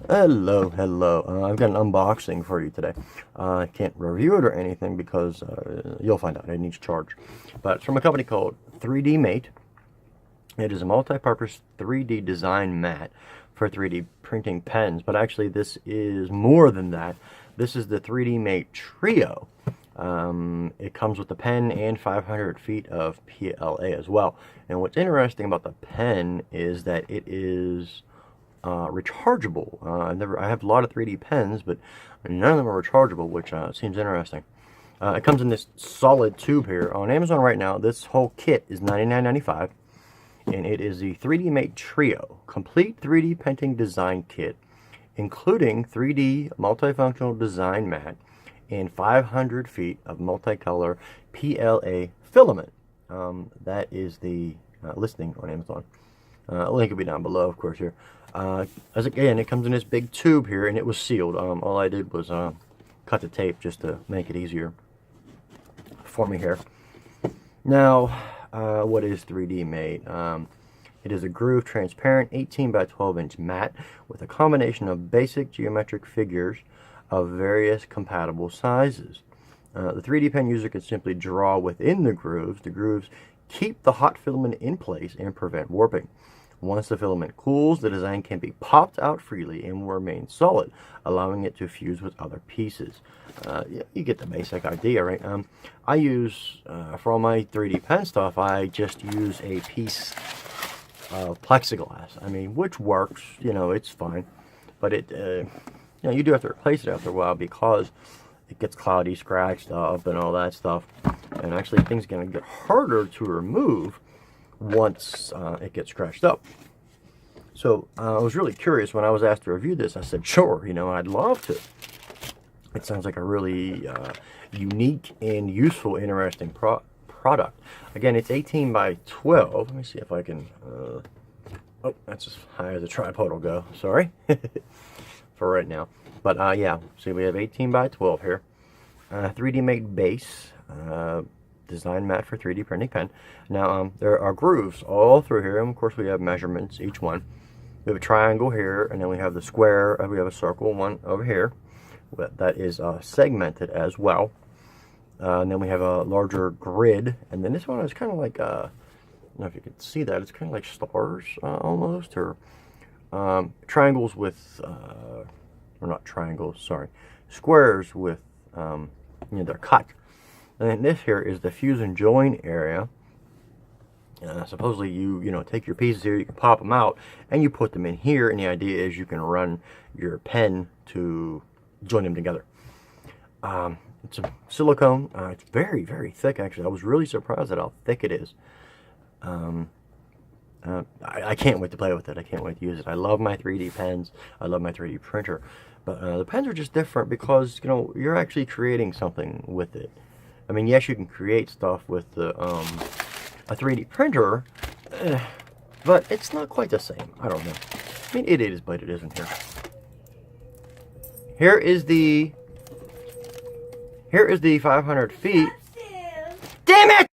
Hello. I've got an unboxing for you today. I can't review it or anything because you'll find out it needs charge. But it's from a company called 3Dmate. It is a multi-purpose 3D design mat for 3D printing pens. But actually, this is more than that. This is the 3Dmate Trio. It comes with the pen and 500 feet of PLA as well. And what's interesting about the pen is that it is rechargeable. I have a lot of 3D pens, but none of them are rechargeable, which seems interesting. It comes in this solid tube here. On Amazon right now, this whole kit is $99.95, and it is the 3Dmate Trio Complete 3D Printing Design Kit, including 3D multifunctional design mat and 500 feet of multicolor PLA filament. That is the listing on Amazon. Link will be down below, of course, here. As again, it comes in this big tube here, and it was sealed. All I did was cut the tape just to make it easier for me here. Now, what is 3Dmate? It is a groove transparent 18 by 12 inch mat with a combination of basic geometric figures of various compatible sizes. The 3D pen user can simply draw within the grooves. The grooves keep the hot filament in place and prevent warping. Once the filament cools, the design can be popped out freely and will remain solid, allowing it to fuse with other pieces. You get the basic idea, right? I use, for all my 3D pen stuff, I just use a piece of plexiglass. I mean, which works, it's fine. But you do have to replace it after a while because it gets cloudy, scratched up, and all that stuff. And actually, things are going to get harder to remove once it gets scratched up. So I was really curious when I was asked to review this. I said, sure, I'd love to. It sounds like a really unique and useful, interesting product. Again, it's 18 by 12. Let me see if I can... oh, that's as high as the tripod will go. Sorry. For right now. But yeah, see, we have 18 by 12 here. 3Dmate base. Design mat for 3D printing pen. Now, there are grooves all through here, and of course we have measurements, each one. We have a triangle here, and then we have the square, we have a circle, one over here. That is segmented as well. And then we have a larger grid, and then this one is kind of like, I don't know if you can see that, it's kind of like stars almost, or triangles with, or not triangles, sorry, squares with, they're cut. And then this here is the fuse and join area. Supposedly you take your pieces here, you can pop them out, and you put them in here, and the idea is you can run your pen to join them together. It's a silicone. It's very, very thick, actually. I was really surprised at how thick it is. I can't wait to play with it. I can't wait to use it. I love my 3D pens. I love my 3D printer. But the pens are just different because, you're actually creating something with it. I mean, yes, you can create stuff with the, a 3D printer, but it's not quite the same. I don't know. I mean, it is, but it isn't here. Here is the 500 feet. Damn it!